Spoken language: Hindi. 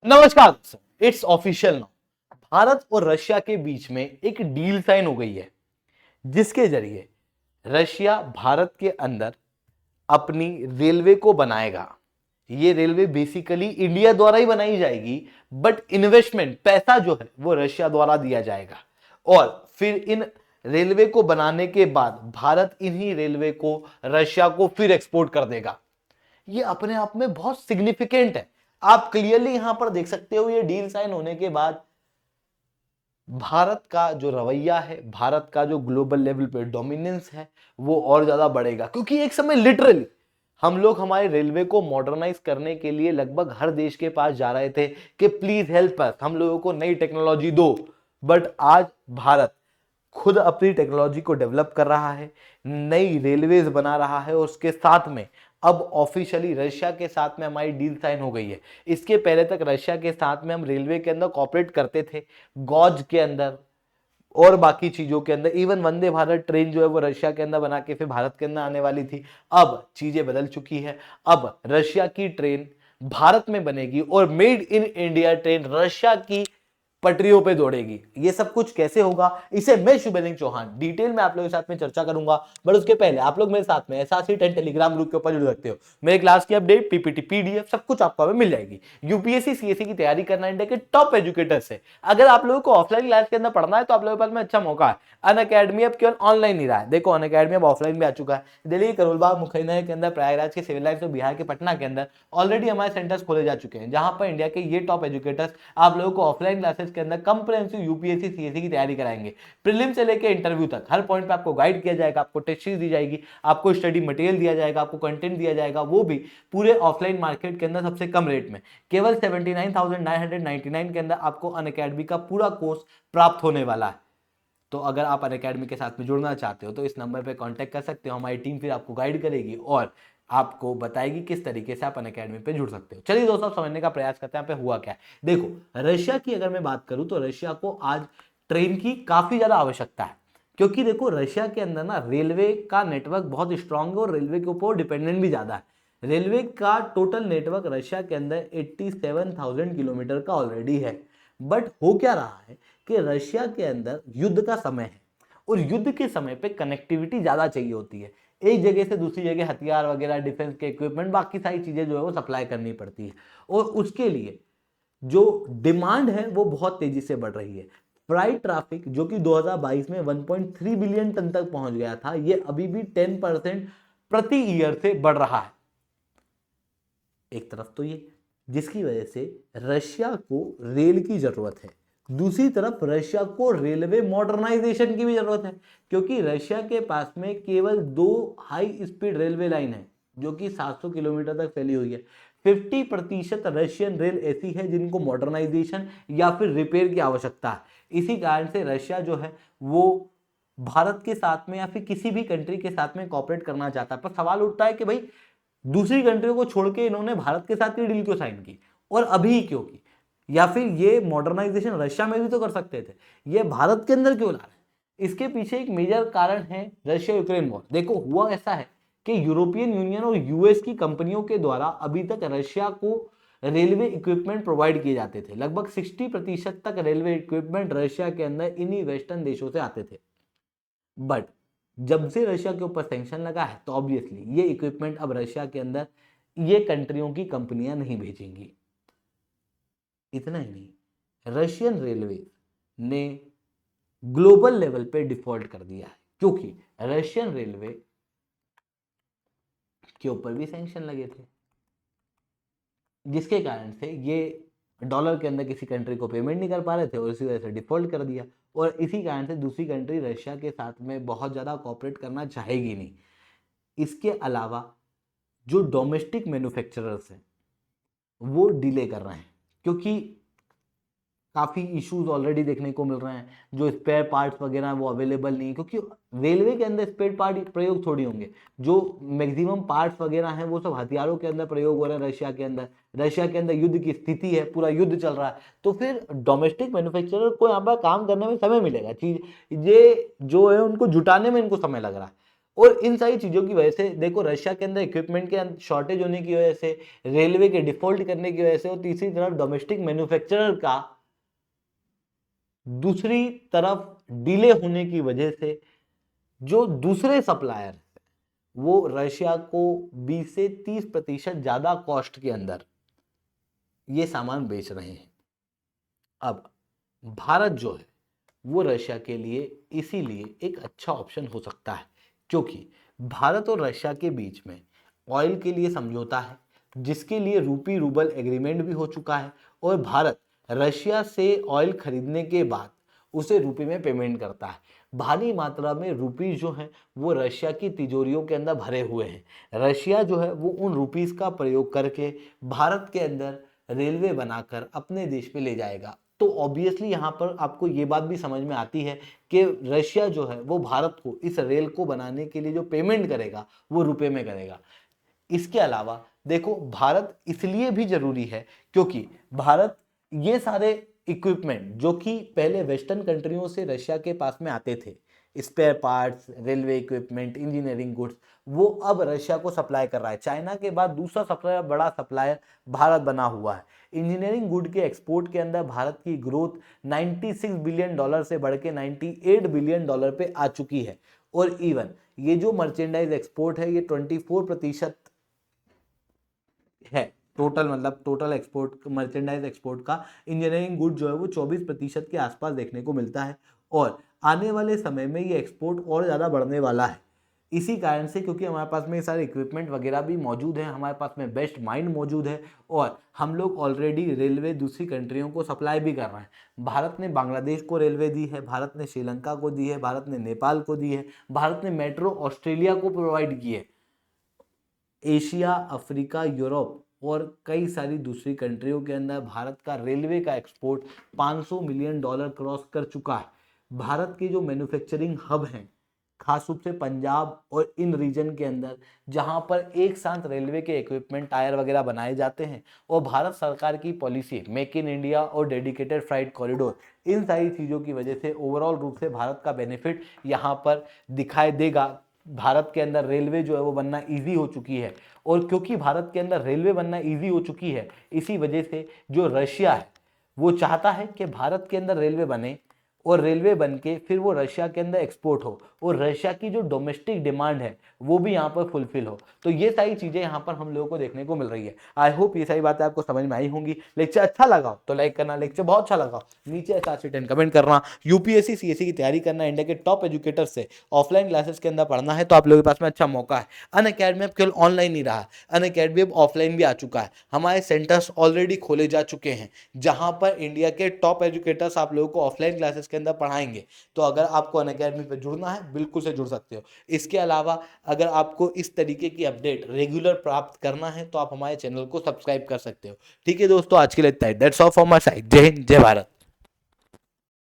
नमस्कार दोस्तों, इट्स ऑफिशियल नाउ। भारत और रशिया के बीच में एक डील साइन हो गई है जिसके जरिए रशिया भारत के अंदर अपनी रेलवे को बनाएगा। ये रेलवे बेसिकली इंडिया द्वारा ही बनाई जाएगी, बट इन्वेस्टमेंट पैसा जो है वो रशिया द्वारा दिया जाएगा और फिर इन रेलवे को बनाने के बाद भारत इन्हीं रेलवे को रशिया को फिर एक्सपोर्ट कर देगा। ये अपने आप में बहुत सिग्निफिकेंट है। आप क्लियरली यहां पर देख सकते हो, ये डील साइन होने के बाद भारत का जो रवैया है, भारत का जो ग्लोबल लेवल पे डोमिनेंस है वो और ज्यादा बढ़ेगा। क्योंकि एक समय लिटरली हम लोग हमारे रेलवे को मॉडर्नाइज करने के लिए लगभग हर देश के पास जा रहे थे कि प्लीज हेल्प अस, हम लोगों को नई टेक्नोलॉजी दो। बट आज भारत खुद अपनी टेक्नोलॉजी को डेवलप कर रहा है, नई रेलवेज बना रहा है और उसके साथ में अब ऑफिशियली रशिया के साथ में हमारी डील साइन हो गई है। इसके पहले तक रशिया के साथ में हम रेलवे के अंदर कॉपरेट करते थे, गॉज के अंदर और बाकी चीजों के अंदर। इवन वंदे भारत ट्रेन जो है वो रशिया के अंदर बना के फिर भारत के अंदर आने वाली थी। अब चीजें बदल चुकी है, अब रशिया की ट्रेन भारत में बनेगी और made in India train Russia की पटरियों पे दौड़ेगी। ये सब कुछ कैसे होगा, इसे मैं शुभेंदु चौहान डिटेल में आप लोगों के साथ में चर्चा करूंगा। बट उसके पहले आप लोग मेरे साथ में एसआरसी 10 टेलीग्राम ग्रुप के ऊपर जुड़ सकते हो। मेरे क्लास की अपडेट, पीपीटी, पीडीएफ सब कुछ आपको हमें मिल जाएगी। यूपीएससी सीएससी की तैयारी करना इंडिया के टॉप एजुकेटर से। अगर आप लोगों को ऑफलाइन क्लास के अंदर पढ़ना है तो आप लोगों के पास में अच्छा मौका है। अनअकैडमी अब केवल ऑनलाइन नहीं रहा है। देखो अनअकैडमी अब ऑफलाइन भी आ चुका है। दिल्ली करोलबाग, मुखैना के अंदर, प्रयागराज के सिविल लाइन्स और बिहार के पटना के अंदर ऑलरेडी हमारे सेंटर्स खोले जा चुके हैं, जहां पर इंडिया के ये टॉप एजुकेटर्स आप लोगों को ऑफलाइन क्लासेस के अंदर कंप्रेहेंसिव यूपीएससी सीएससी की तैयारी कराएंगे। प्रीलिम से लेकर इंटरव्यू तक हर पॉइंट पे आपको गाइड किया जाएगा, आपको टेस्ट सीरीज दी जाएगी, आपको स्टडी मटेरियल दिया जाएगा, आपको कंटेंट दिया जाएगा, वो भी पूरे ऑफलाइन मार्केट के अंदर सबसे कम रेट में। केवल 79,999 के अंदर आपको अनअकैडमी का पूरा कोर्स प्राप्त होने वाला है। तो अगर आप अनअकैडमी के साथ में जुड़ना चाहते हो तो इस नंबर पे कांटेक्ट कर सकते हो। हमारी टीम फिर आपको गाइड करेगी और आपको बताएगी किस तरीके से आप अनअकैडमी पे जुड़ सकते हो। चलिए दोस्तों, समझने का प्रयास करते हैं यहाँ पे हुआ क्या है। देखो, रशिया की अगर मैं बात करूं तो रशिया को आज ट्रेन की काफी ज्यादा आवश्यकता है। क्योंकि देखो, रशिया के अंदर ना रेलवे का नेटवर्क बहुत स्ट्रांग है और रेलवे के ऊपर डिपेंडेंट भी ज्यादा है। रेलवे का टोटल नेटवर्क रशिया के अंदर 87,000 किलोमीटर का ऑलरेडी है। बट हो क्या रहा है कि रशिया के अंदर युद्ध का समय है और युद्ध के समय पे कनेक्टिविटी ज्यादा चाहिए होती है। एक जगह से दूसरी जगह हथियार वगैरह, डिफेंस के इक्विपमेंट, बाकी सारी चीजें जो है वो सप्लाई करनी पड़ती है और उसके लिए जो डिमांड है वो बहुत तेजी से बढ़ रही है। फ्राइट ट्रैफिक जो कि 2022 में 1.3 बिलियन टन तक पहुंच गया था, ये अभी भी 10% प्रति ईयर से बढ़ रहा है। एक तरफ तो ये जिसकी वजह से रशिया को रेल की जरूरत है, दूसरी तरफ रशिया को रेलवे मॉडर्नाइजेशन की भी जरूरत है। क्योंकि रशिया के पास में केवल 2 हाई स्पीड रेलवे लाइन है जो कि 700 किलोमीटर तक फैली हुई है। 50% रशियन रेल ऐसी है जिनको मॉडर्नाइजेशन या फिर रिपेयर की आवश्यकता है। इसी कारण से रशिया जो है वो भारत के साथ में या फिर किसी भी कंट्री के साथ में कॉपरेट करना चाहता है। पर सवाल उठता है कि भाई दूसरी कंट्रियों को छोड़ के इन्होंने भारत के साथ ये डील क्यों साइन की और अभी क्यों की, या फिर ये मॉडर्नाइजेशन रशिया में भी तो कर सकते थे, ये भारत के अंदर क्यों ला रहे हैं। इसके पीछे एक मेजर कारण है रशिया यूक्रेन वॉर। देखो, हुआ ऐसा है कि यूरोपियन यूनियन और यूएस की कंपनियों के द्वारा अभी तक रशिया को रेलवे इक्विपमेंट प्रोवाइड किए जाते थे। लगभग 60% तक रेलवे इक्विपमेंट रशिया के अंदर इन्हीं वेस्टर्न देशों से आते थे। बट जब से रशिया के ऊपर सैंक्शन लगा है तो ऑब्वियसली ये इक्विपमेंट अब रशिया के अंदर ये कंट्रियों की कंपनियां नहीं भेजेंगी। इतना ही नहीं, रशियन रेलवे ने ग्लोबल लेवल पे डिफॉल्ट कर दिया है क्योंकि रशियन रेलवे के ऊपर भी सैंक्शन लगे थे, जिसके कारण से ये डॉलर के अंदर किसी कंट्री को पेमेंट नहीं कर पा रहे थे और इसी वजह से डिफॉल्ट कर दिया। और इसी कारण से दूसरी कंट्री रशिया के साथ में बहुत ज़्यादा कॉपरेट करना चाहेगी नहीं। इसके अलावा जो डोमेस्टिक मैन्युफैक्चरर्स हैं वो डिले कर रहे हैं क्योंकि काफ़ी इश्यूज ऑलरेडी देखने को मिल रहे हैं। जो स्पेयर पार्ट्स वगैरह हैं वो अवेलेबल नहीं है क्योंकि रेलवे के अंदर स्पेयर पार्ट प्रयोग थोड़ी होंगे। जो मैक्सिमम पार्ट्स वगैरह हैं वो सब हथियारों के अंदर प्रयोग हो रहे हैं रशिया के अंदर। रशिया के अंदर युद्ध की स्थिति है, पूरा युद्ध चल रहा है, तो फिर डोमेस्टिक मैन्युफैक्चरर को यहाँ पर काम करने में समय मिलेगा। चीज ये जो है उनको जुटाने में इनको समय लग रहा है। और इन सारी चीजों की वजह से देखो रशिया के अंदर इक्विपमेंट के शॉर्टेज होने की वजह से, रेलवे के डिफॉल्ट करने की वजह से, और तीसरी तरफ डोमेस्टिक मैन्युफैक्चरर का दूसरी तरफ डिले होने की वजह से जो दूसरे सप्लायर वो रशिया को 20 से 30% ज्यादा कॉस्ट के अंदर ये सामान बेच रहे हैं। अब भारत जो है वो रशिया के लिए इसीलिए एक अच्छा ऑप्शन हो सकता है, क्योंकि भारत और रशिया के बीच में ऑयल के लिए समझौता है, जिसके लिए रूपी रूबल एग्रीमेंट भी हो चुका है, और भारत रशिया से ऑयल खरीदने के बाद उसे रुपये में पेमेंट करता है। भारी मात्रा में रुपीज जो हैं वो रशिया की तिजोरियों के अंदर भरे हुए हैं। रशिया जो है वो उन रुपीज का प्रयोग करके भारत के अंदर रेलवे बनाकर अपने देश में ले जाएगा। तो ऑब्वियसली यहाँ पर आपको ये बात भी समझ में आती है कि रशिया जो है वो भारत को इस रेल को बनाने के लिए जो पेमेंट करेगा वो रुपए में करेगा। इसके अलावा देखो भारत इसलिए भी जरूरी है क्योंकि भारत ये सारे इक्विपमेंट जो कि पहले वेस्टर्न कंट्रियों से रशिया के पास में आते थे, spare parts, railway equipment, engineering goods, वो अब रशिया को सप्लाई कर रहा है। चाइना के बाद दूसरा सप्लायर, बड़ा सप्लायर भारत बना हुआ है। इंजीनियरिंग गुड के एक्सपोर्ट के अंदर भारत की ग्रोथ 96 बिलियन डॉलर से बढ़ के 98 बिलियन डॉलर पे आ चुकी है। और इवन ये जो मर्चेंडाइज एक्सपोर्ट है ये 24% है टोटल, मतलब टोटल एक्सपोर्ट, मर्चेंडाइज एक्सपोर्ट का इंजीनियरिंग गुड जो है वो 24% के आसपास देखने को मिलता है। और आने वाले समय में ये एक्सपोर्ट और ज़्यादा बढ़ने वाला है इसी कारण से, क्योंकि हमारे पास में ये सारे इक्विपमेंट वगैरह भी मौजूद है, हमारे पास में बेस्ट माइंड मौजूद है, और हम लोग ऑलरेडी रेलवे दूसरी कंट्रियों को सप्लाई भी कर रहे हैं। भारत ने बांग्लादेश को रेलवे दी है, भारत ने श्रीलंका को दी है, भारत ने नेपाल को दी है, भारत ने मेट्रो ऑस्ट्रेलिया को प्रोवाइड की है। एशिया, अफ्रीका, यूरोप और कई सारी दूसरी कंट्रियों के अंदर भारत का रेलवे का एक्सपोर्ट 500 मिलियन डॉलर क्रॉस कर चुका है। भारत के जो मैन्युफैक्चरिंग हब हैं, खास रूप से पंजाब और इन रीजन के अंदर, जहां पर एक साथ रेलवे के इक्विपमेंट, टायर वगैरह बनाए जाते हैं, और भारत सरकार की पॉलिसी मेक इन इंडिया और डेडिकेटेड फ्राइट कॉरिडोर, इन सारी चीज़ों की वजह से ओवरऑल रूप से भारत का बेनिफिट यहाँ पर दिखाई देगा। भारत के अंदर रेलवे जो है वो बनना ईजी हो चुकी है, और क्योंकि भारत के अंदर रेलवे बनना ईजी हो चुकी है, इसी वजह से जो रशिया है वो चाहता है कि भारत के अंदर रेलवे बने, और रेलवे बन के फिर वो रशिया के अंदर एक्सपोर्ट हो, और रशिया की जो डोमेस्टिक डिमांड है वो भी यहाँ पर फुलफिल हो। तो ये सारी चीज़ें यहाँ पर हम लोगों को देखने को मिल रही है। आई होप ये सारी बातें आपको समझ में आई होंगी। लेक्चर अच्छा लगा तो लाइक करना, लेक्चर बहुत अच्छा लगा नीचे SR10 कमेंट करना। यूपीएससी CSE की तैयारी करना, इंडिया के टॉप एजुकेटर से ऑफलाइन क्लासेस के अंदर पढ़ना है तो आप लोगों के पास में अच्छा मौका है। अनअकैडमी अब केवल ऑनलाइन नहीं रहा, अनअकैडमी अब ऑफलाइन भी आ चुका है। हमारे सेंटर्स ऑलरेडी खोले जा चुके हैं जहाँ पर इंडिया के टॉप एजुकेटर्स आप लोगों को ऑफलाइन क्लासेस के अंदर पढ़ाएंगे। तो अगर आपको अनअकैडमी पर जुड़ना है बिल्कुल से जुड़ सकते हो। इसके अलावा अगर आपको इस तरीके की अपडेट रेगुलर प्राप्त करना है तो आप हमारे चैनल को सब्सक्राइब कर सकते हो। ठीक है दोस्तों, आज के लिए इतना ही। That's all from my side. जय हिंद, जय भारत।